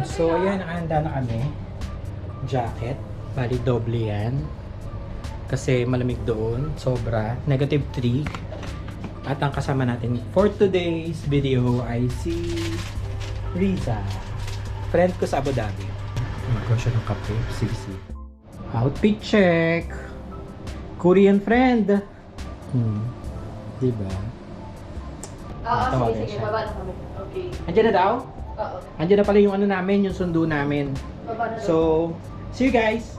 So, ayan, nakahanda na kami. Jacket. Bali, doble yan. Kasi malamig doon. Sobra. -3. At ang kasama natin for today's video ay si Riza. Friend ko sa Abu Dhabi. Magawa siya ng kape. Sisi. Outfit check. Korean friend. Diba? Oo, sige, baba na kami. Okay. Andiyan na daw? Oo. Andiyan na pala yung ano namin, yung sundo namin. Baba na. So, see you guys!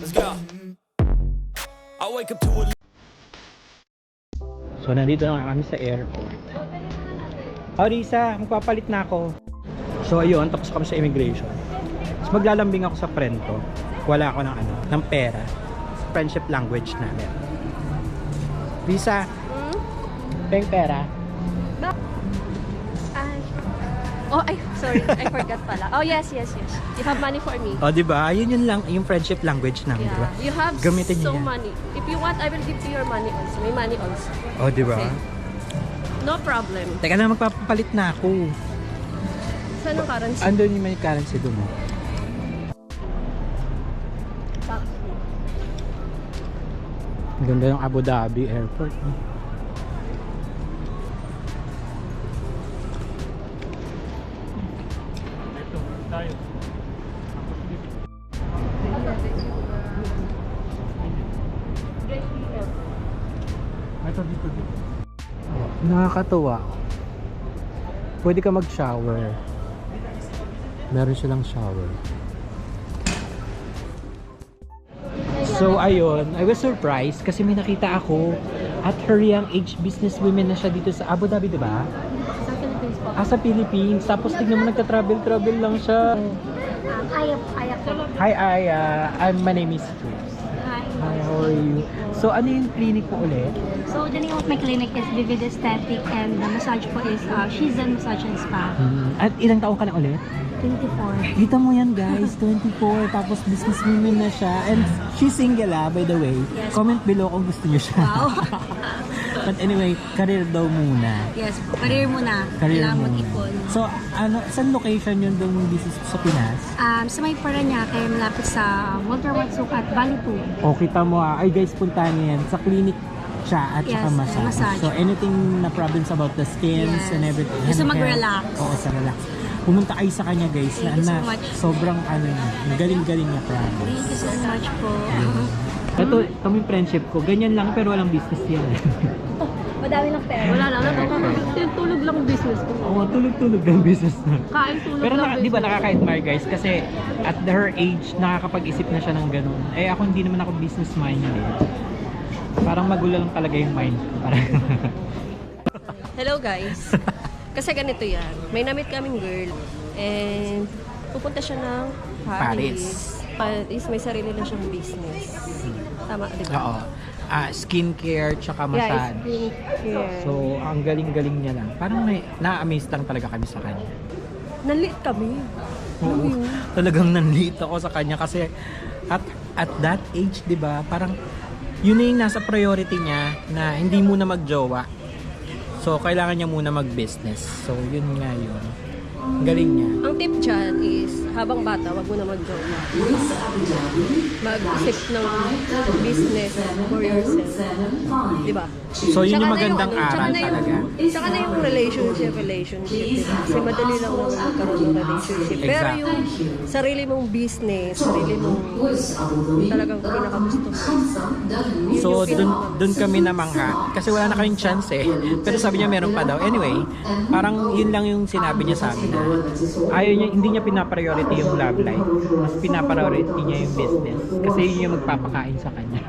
Let's go. I wake up to a So, nandito na kami sa airport. Oh, Risa, magpapalit na ako. So, ayun, tapos kami sa immigration. Tapos maglalambing ako sa friend ko. Wala ako ng pera. Friendship language namin. Risa, peng pera. Ay, sorry. I forgot pala. Oh, yes. You have money for me. O, diba? Yun lang, yung friendship language namin, diba? You have Gamitin niyo so yan. money. If you want, I will give you your money also. May money also. O, diba? Okay. No problem. Teka na, magpapalit na ako. Saan ang currency? Andun yung may currency doon. Ang ganda ng Abu Dhabi airport. Nakakatuwa. Pwede ka mag-shower. Meron silang shower. So ayun, I was surprised kasi may nakita ako at her young age businesswoman na siya dito sa Abu Dhabi, di ba? Sa Philippines po. Sa Philippines. Tapos tignan mo, nagka-travel lang siya. Aya po. Hi, Aya. My name is Cruz. Hi. Hi, how are you? So ano yung clinic po ulit? So the name of my clinic is Vivid Aesthetic and the massage po is Shizen Massage and Spa. At ilang taon ka na ulit? 24. Kita mo yan guys, 24, tapos businesswoman na siya. And she's single by the way. Yes. Comment below kung gusto niyo siya. Wow. But anyway, career daw muna. Yes, career muna. Career Kailangan muna. mag-ipon. So, saan location yun doon business sa Pinas? Sa may Paranaque, malapit sa Walter White Sukat, Valley 2. O, kita mo ay guys, puntahan niyo yan. Sa clinic siya at Yes, saka massage. massage. So, anything na problems about the skins Yes. and everything. Gusto hand care. mag-relax. Oo, sa relax. Pumunta kayo sa kanya guys. Thank you so na much. sobrang galing-galing niya, promise. Thank you so much po. Ito, kami friendship ko. Ganyan lang pero walang business yan. Madami ng pera. Wala lang. Tulog lang ang business ko. Oo, tulog-tulog ng business na. Kain, tulog Pero lang di ba business. nakaka-admire guys? Kasi at her age, nakakapag-isip na siya ng ganun. Eh ako hindi naman ako business minded. Parang magulo lang talaga yung mind ko. Parang Hello guys. Kasi ganito yan. May namit kaming girl. And pupunta siya ng Paris. Paris, may sarili na siyang business. Tama, di ba? Oo. Skincare tsaka Yeah, massage. skincare. So, ang galing-galing niya lang. Parang na-amaze lang talaga kami sa kanya. Nalit kami. Oo. Talagang nanlito ako sa kanya kasi at that age, 'di ba? Parang yun na yung nasa priority niya na hindi muna magjowa. So, kailangan niya muna mag-business. So, yun nga yun. Ang galing niya. Ang tip dyan is, habang bata, wag mo na mag-jowa. Mag-isip ng business for yourself. Diba? So, yun yung magandang tsaka aral na yung- talaga. Tsaka na yung relationship. Diba? Kasi madali lang naman magkaroon ng relationship. Pero Exactly. yung sarili mong business, sarili mong talagang pinakagusto mo. Yun So, yung dun kami namangha. Kasi wala na kaming chance eh. Pero sabi niya meron pa daw. Anyway, parang yun lang yung sinabi niya sa amin na ayaw niya, hindi niya pinapriority yung love life. Mas pinapriority niya yung business. Kasi yun yung magpapakain sa kanya.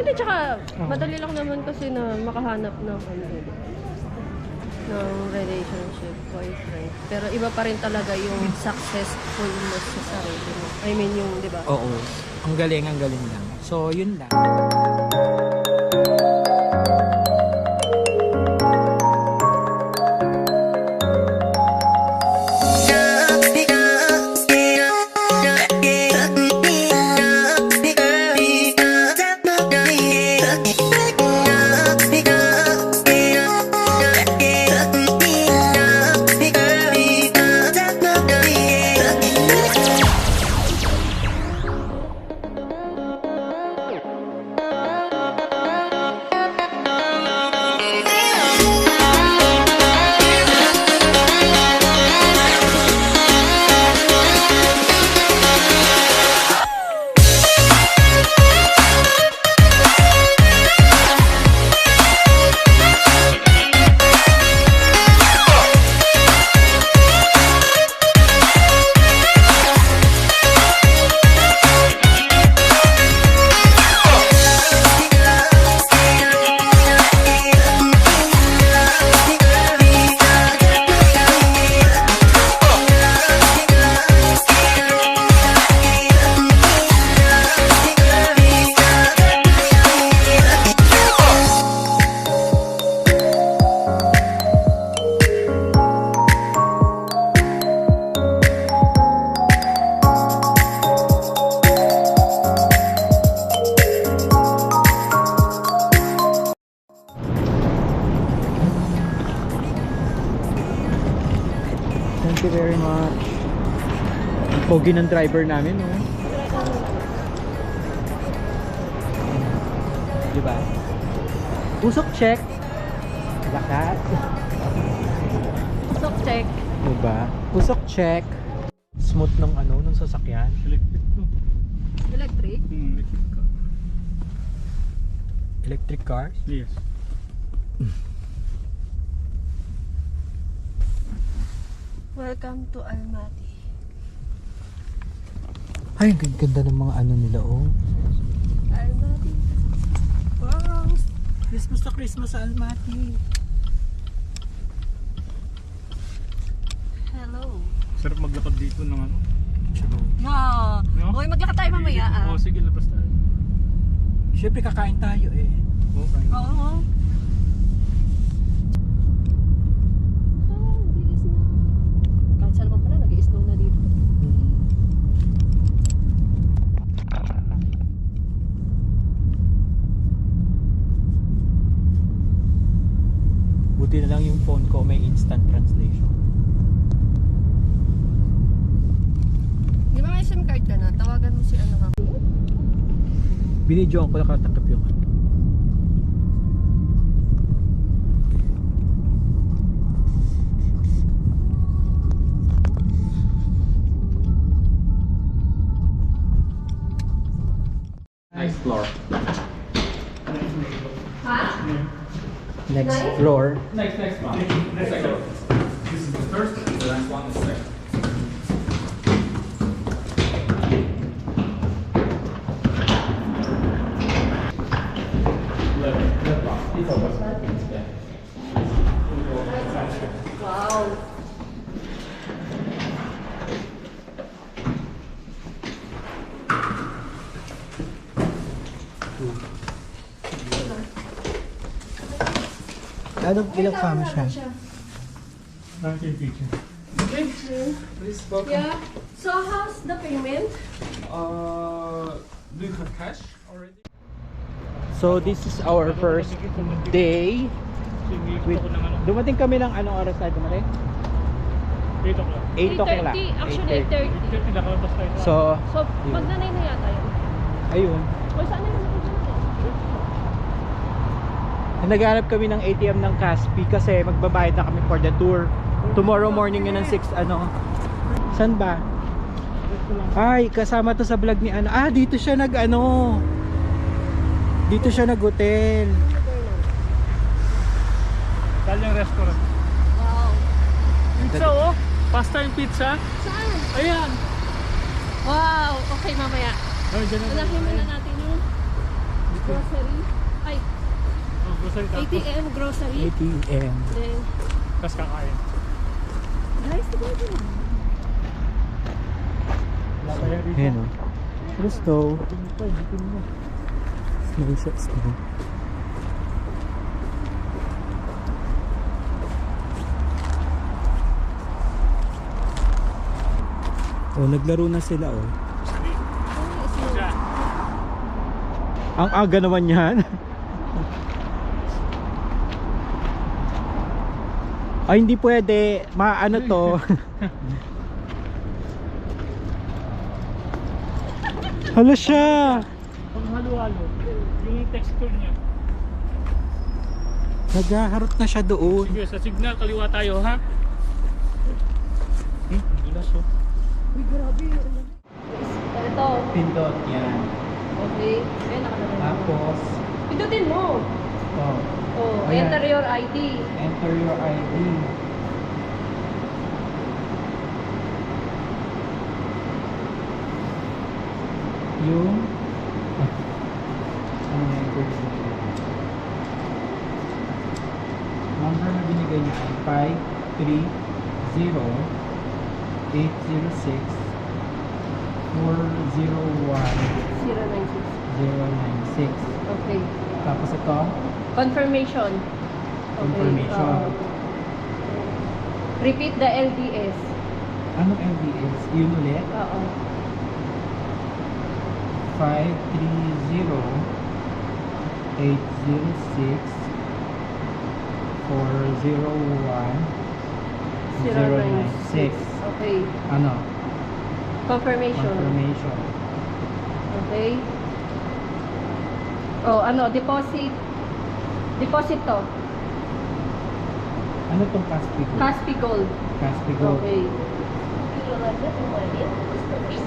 Hindi, tsaka madali lang naman kasi na makahanap ng ng relationship, boyfriend. Pero iba pa rin talaga yung successfulness sa sarili mo. I mean yung, di ba? Oo. Ang galing lang. So, yun lang. Thank you very much. Pogi ng driver namin, no? Diba? Usok check. Lakas. Stock check. Diba? Usok check. Smooth nung nung sasakyan. Electric to. Electric. Electric car. Electric cars. Yes. Welcome to Almaty. Ay, ang ganda ng mga nila, oh. Almaty. Wow! Christmas na Christmas sa Almaty. Hello. Sarap maglakad dito ng ano. No. No? Okay, maglakad tayo mamaya Oo, sige, labas tayo. Siyempre, kakain tayo eh. Okay. Oo. Bilis na. Kahit saan naman pala, nag-i-snow na dito. Buti na lang yung phone ko may instant translation. Di ba may SIM card ka na? Tawagan mo si ano ka. Binidyoan ko nakatakip yung Next floor. Next floor. Next one. This is the first, the last one is second. Wow! Anong ilang kama siya? Thank you, teacher. Please welcome. Yeah. So how's the payment? Do you have cash already? So this is our first day Sige, Wait, gusto ko ng ano. dumating kami ng anong oras tayo dumating? 8 o'clock. 8 o'clock. 8:30. Actually, 8:30. 8:30. Nakalabas tayo. So, So, magnanay na yata yun. ayun. O, saan na yung nakikita natin? Naghanap kami ng ATM ng Caspi kasi magbabayad na kami for the tour. Tomorrow morning yun ng 6 ano. Saan ba? Ay, kasama to sa vlog ni ano. Ah, dito siya nag ano. Dito siya nag-hotel. Italian restaurant. Wow. Pizza oh! Pasta and pizza. Saan? Ayan! Wow. Okay, mamaya. Oh, dyan na. Unahin muna natin yung grocery. Ay, Oh, grocery tapos. ATM grocery. ATM. Then, Tapos kakain. guys, tignan nyo. Wala pa yan dito. Ayan o. Gusto. Bitin pa, bitin mo. Small shots mo. Oh, naglaro na sila oh. Dyan. Ang aga naman yan. Ay, hindi pwede. Maano to. Hala siya. Pang halo-halo. Yung texture niya. Naghaharot na siya doon. Sige, sa signal, kaliwa tayo ha. Gilas oh. Uy, grabe. Ito. Pindot yan. Okay. Ayan, nakalagay. Tapos, Pindutin mo. oh, Oh, Ayan. enter your ID. enter your ID. Yung ano na yung birth certificate? Number na binigay niya ay 530-806-401-096. 096. Okay. Tapos ito, Confirmation. confirmation. Repeat the LDS. Anong MBS? Yun ulit? Oo. 530-806-401-096. Okay. Ano? Confirmation. Confirmation. Okay. Oh, ano, deposit. Deposit to. Ano tong Caspi Gold? Caspi Gold. Caspi Gold. Okay.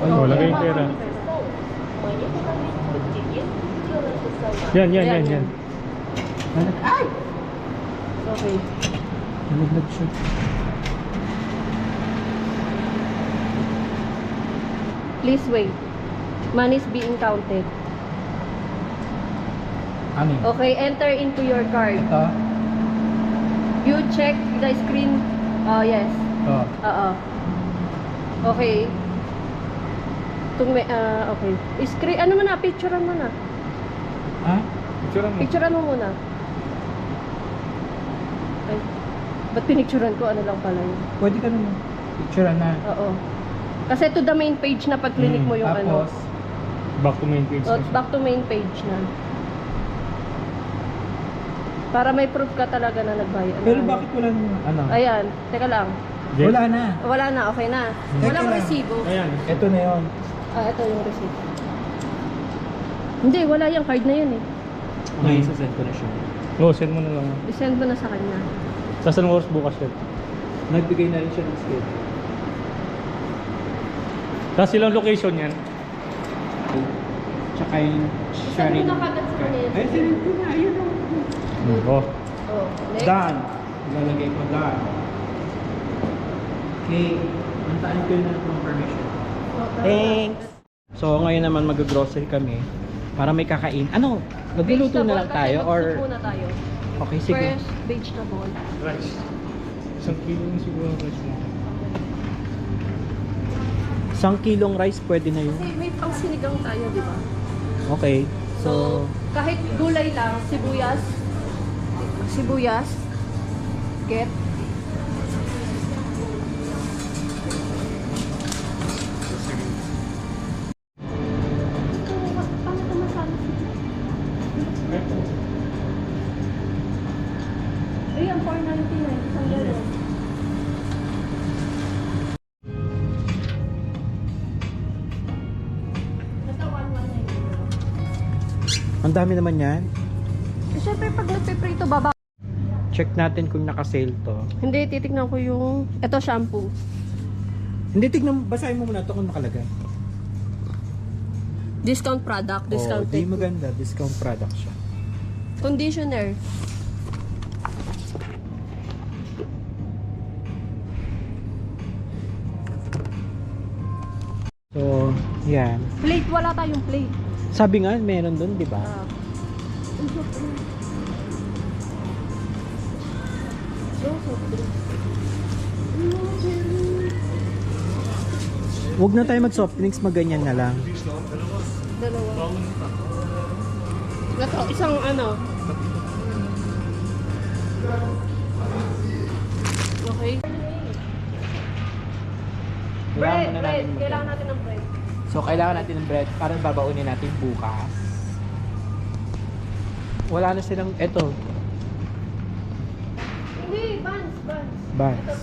Oh, lagay yung pera. Yan, yan, yan, yan. Ay! Okay. Nalaglag siya. Please wait. Money is being counted. Ano yun? Okay, enter into your card. Ito? You check the screen. Yes. Ito. Oo. Okay. Okay. Screen, ano mo na, picturean mo na. Ha? Picture mo. Picturean mo muna. Ay. Ba't pinicturean ko? Ano lang pala yun? Pwede ka naman. Picture na. Oo. Kasi to the main page na pag clinic mo yung ano. Tapos, Back to main page. Oh, back to main page na. Para may proof ka talaga na nagbayad. pero bakit wala nang ano? Ayan. Teka lang. Wala na. Wala na. Okay na. Teka Walang lang. resibo. Ayan. Ito na yun. Ito yung receipt. Hindi, wala yung card na yun eh. Okay, sasend ko na siya. Oh, send mo na lang. I-send mo na sa kanya. Saan mo oras bukas yan? Nagbigay na rin siya ng schedule. Tapos ilang location yan? Tsaka yung I-send mo na kagad sa kanya. Ay, sinend ko na. Ayun o. Oh. Oh, next. Done. Lalagay ko done. Okay. Antaan ko yun ng confirmation. Thanks. So ngayon naman mag-grocery kami para may kakain. Ano? Magluluto na lang tayo or Vegetable na tayo. okay sige. Fresh vegetable. Rice. Isang kilo yung siguro ng rice mo. Isang kilong rice pwede na yun. Kasi may pang sinigang tayo, di ba? Okay. So, So, kahit gulay lang, sibuyas, get. Paano ito masama? Ayan, 499. Isang gano'n. Basta 119. Ang dami naman yan. Eh, syempre, pag nagpiprito, baba. Check natin kung naka-sale to. Hindi, titignan ko yung... Ito, shampoo. Hindi, tignan, basahin mo muna ito kung nakalagay. Discount product, Di discounted. maganda. Discount product siya. Conditioner. So, yan. Plate, wala tayong plate. Sabi nga, meron dun, di ba? Ah. Huwag na tayo mag-soft drinks, maganyan na lang. Dalawa. Ito, isang ano. Okay. Bread, bread. Kailangan natin ng bread. So, kailangan natin ng bread para babaunin natin bukas. Wala na silang, eto, Hindi, buns, buns. buns. Ito,